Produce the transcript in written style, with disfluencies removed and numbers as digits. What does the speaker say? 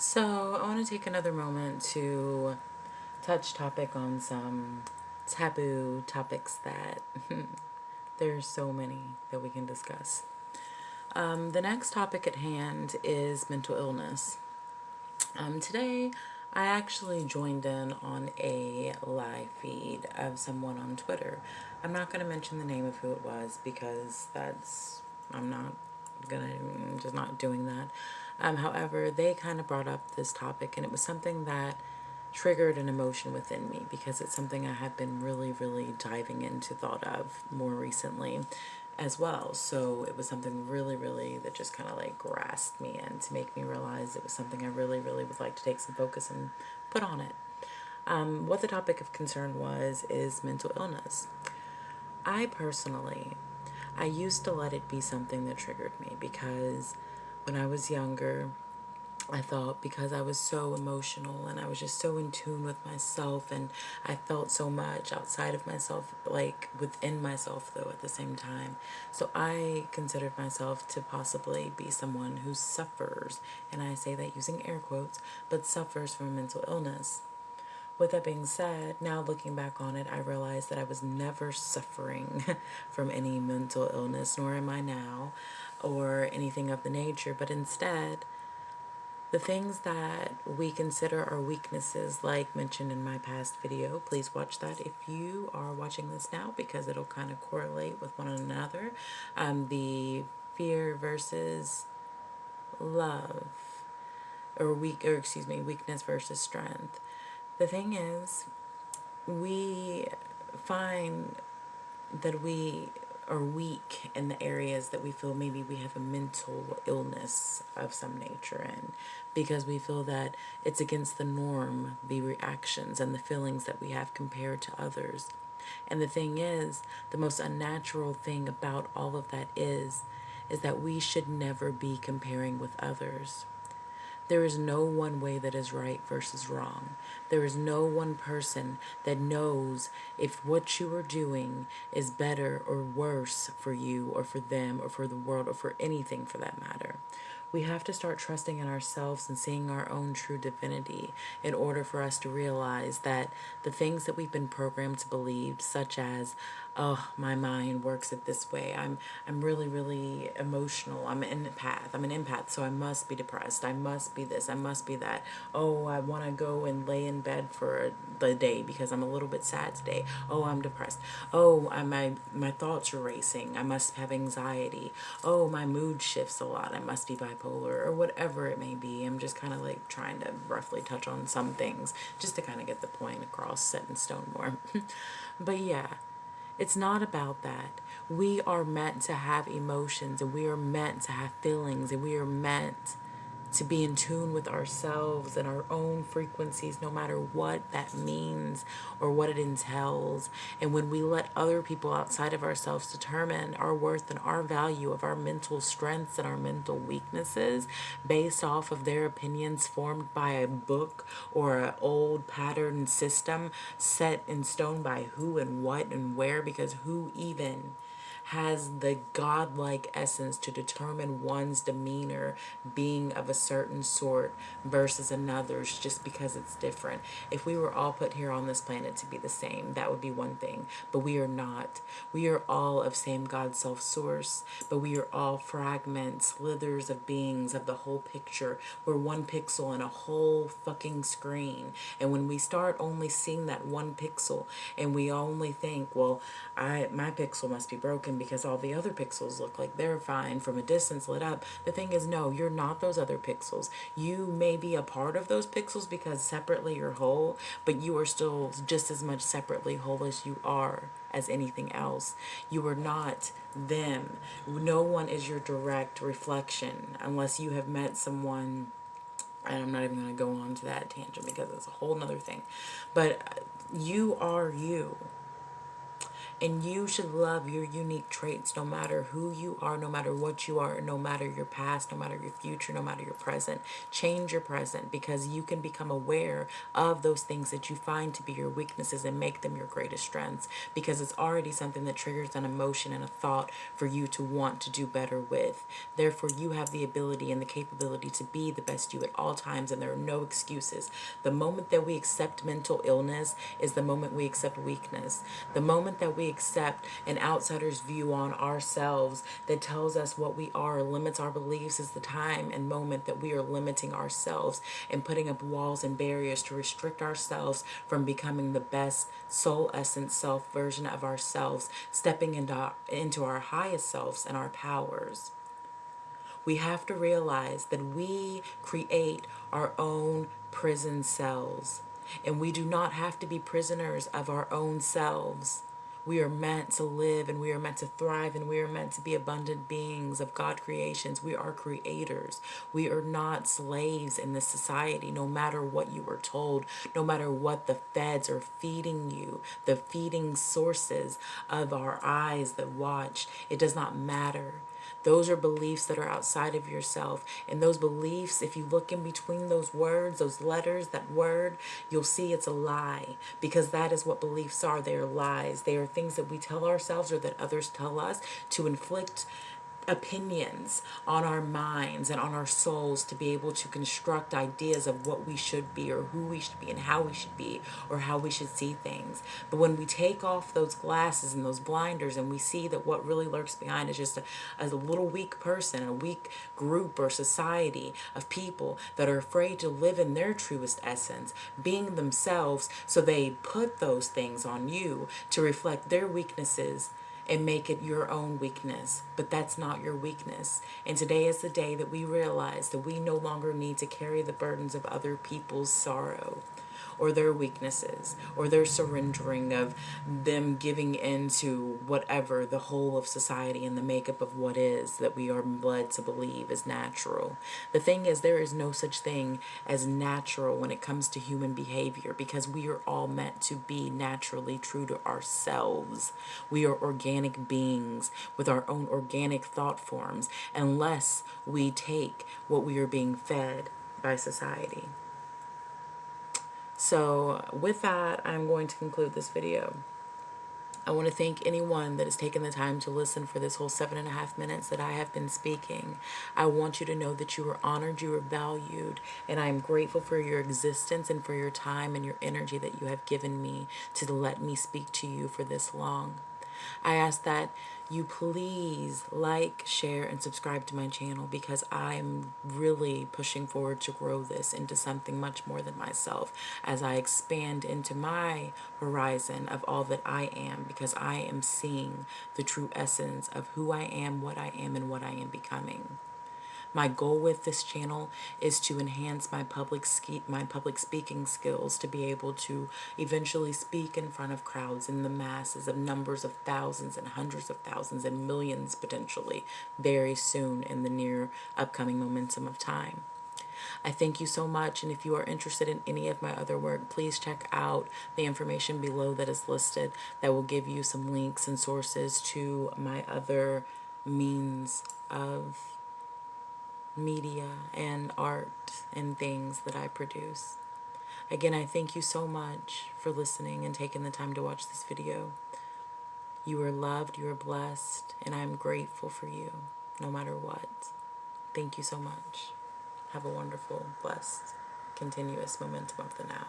So, I want to take another moment to touch topic on some taboo topics that there's so many that we can discuss. The next topic at hand is mental illness. Today, I actually joined in on a live feed of someone on Twitter. I'm not going to mention the name of who it was because I'm not I'm just not doing that. However, they kind of brought up this topic, and it was something that triggered an emotion within me because it's something I have been really, really diving into thought of more recently as well. So it was something really, really that just kind of like grasped me in to make me realize it was something I really, really would like to take some focus and put on it. What the topic of concern was is mental illness. I personally, I used to let it be something that triggered me because when I was younger, I thought because I was so emotional and I was just so in tune with myself and I felt so much outside of myself, like within myself though at the same time. So I considered myself to possibly be someone who suffers, and I say that using air quotes, but suffers from mental illness. With that being said, now looking back on it, I realized that I was never suffering from any mental illness, nor am I now, or anything of the nature, but instead, the things that we consider our weaknesses, like mentioned in my past video, please watch that if you are watching this now because it'll kind of correlate with one another. The fear versus love, weakness versus strength. The thing is, we find that we are weak in the areas that we feel maybe we have a mental illness of some nature in, because we feel that it's against the norm, the reactions and the feelings that we have compared to others. And the thing is, the most unnatural thing about all of that is that we should never be comparing with others. There is no one way that is right versus wrong. There is no one person that knows if what you are doing is better or worse for you or for them or for the world or for anything for that matter. We have to start trusting in ourselves and seeing our own true divinity in order for us to realize that the things that we've been programmed to believe, such as, oh, my mind works it this way. I'm really, really emotional. I'm an empath. I'm an empath, so I must be depressed. I must be this. I must be that. Oh, I want to go and lay in bed for the day because I'm a little bit sad today. Oh, I'm depressed. Oh, my thoughts are racing. I must have anxiety. Oh, my mood shifts a lot. I must be bipolar or whatever it may be. I'm just kind of like trying to roughly touch on some things just to kind of get the point across, set in stone more. But yeah, it's not about that. We are meant to have emotions and we are meant to have feelings and we are meant to be in tune with ourselves and our own frequencies, no matter what that means or what it entails. And when we let other people outside of ourselves determine our worth and our value of our mental strengths and our mental weaknesses based off of their opinions formed by a book or an old pattern system set in stone by who and what and where, because who even has the godlike essence to determine one's demeanor being of a certain sort versus another's just because it's different. If we were all put here on this planet to be the same, that would be one thing, but we are not. We are all of same God self source, but we are all fragments, slithers of beings of the whole picture. We're one pixel in a whole fucking screen, and when we start only seeing that one pixel and we only think, well, my pixel must be broken because all the other pixels look like they're fine from a distance lit up. The thing is, no, you're not those other pixels. You may be a part of those pixels because separately you're whole, but you are still just as much separately whole as you are as anything else. You are not them. No one is your direct reflection unless you have met someone, and I'm not even going to go on to that tangent because it's a whole nother thing. But you are you. And you should love your unique traits no matter who you are, no matter what you are, no matter your past, no matter your future, no matter your present. Change your present, because you can become aware of those things that you find to be your weaknesses and make them your greatest strengths, because it's already something that triggers an emotion and a thought for you to want to do better with. Therefore, you have the ability and the capability to be the best you at all times, and there are no excuses. The moment that we accept mental illness is the moment we accept weakness. The moment that we accept an outsider's view on ourselves that tells us what we are, limits our beliefs, is the time and moment that we are limiting ourselves and putting up walls and barriers to restrict ourselves from becoming the best soul essence self version of ourselves, stepping into our highest selves and our powers. We have to realize that we create our own prison cells, and we do not have to be prisoners of our own selves. We are meant to live, and we are meant to thrive, and we are meant to be abundant beings of God creations. We are creators. We are not slaves in this society, no matter what you were told, no matter what the feds are feeding you, the feeding sources of our eyes that watch. It does not matter. Those are beliefs that are outside of yourself. And those beliefs, if you look in between those words, those letters, that word, you'll see it's a lie. Because that is what beliefs are. They are lies. They are things that we tell ourselves or that others tell us to inflict opinions on our minds and on our souls, to be able to construct ideas of what we should be, or who we should be, and how we should be, or how we should see things. But when we take off those glasses and those blinders, and we see that what really lurks behind is just a little weak person, a weak group or society of people that are afraid to live in their truest essence, being themselves, so they put those things on you to reflect their weaknesses and make it your own weakness. But that's not your weakness. And today is the day that we realize that we no longer need to carry the burdens of other people's sorrow, or their weaknesses, or their surrendering of them giving into whatever the whole of society and the makeup of what is that we are led to believe is natural. The thing is, there is no such thing as natural when it comes to human behavior, because we are all meant to be naturally true to ourselves. We are organic beings with our own organic thought forms, unless we take what we are being fed by society. So with that, I'm going to conclude this video. I want to thank anyone that has taken the time to listen for this whole 7.5 minutes that I have been speaking. I want you to know that you are honored, you are valued, and I am grateful for your existence and for your time and your energy that you have given me to let me speak to you for this long. I ask that you please like, share, and subscribe to my channel, because I am really pushing forward to grow this into something much more than myself as I expand into my horizon of all that I am, because I am seeing the true essence of who I am, what I am, and what I am becoming. My goal with this channel is to enhance my public speaking skills, to be able to eventually speak in front of crowds in the masses of numbers of thousands and hundreds of thousands and millions potentially very soon in the near upcoming momentum of time. I thank you so much, and if you are interested in any of my other work, please check out the information below that is listed. That will give you some links and sources to my other means of media and art and things that I produce. Again, I thank you so much for listening and taking the time to watch this video. You are loved, you are blessed, and I am grateful for you, no matter what. Thank you so much. Have a wonderful, blessed, continuous momentum of the now.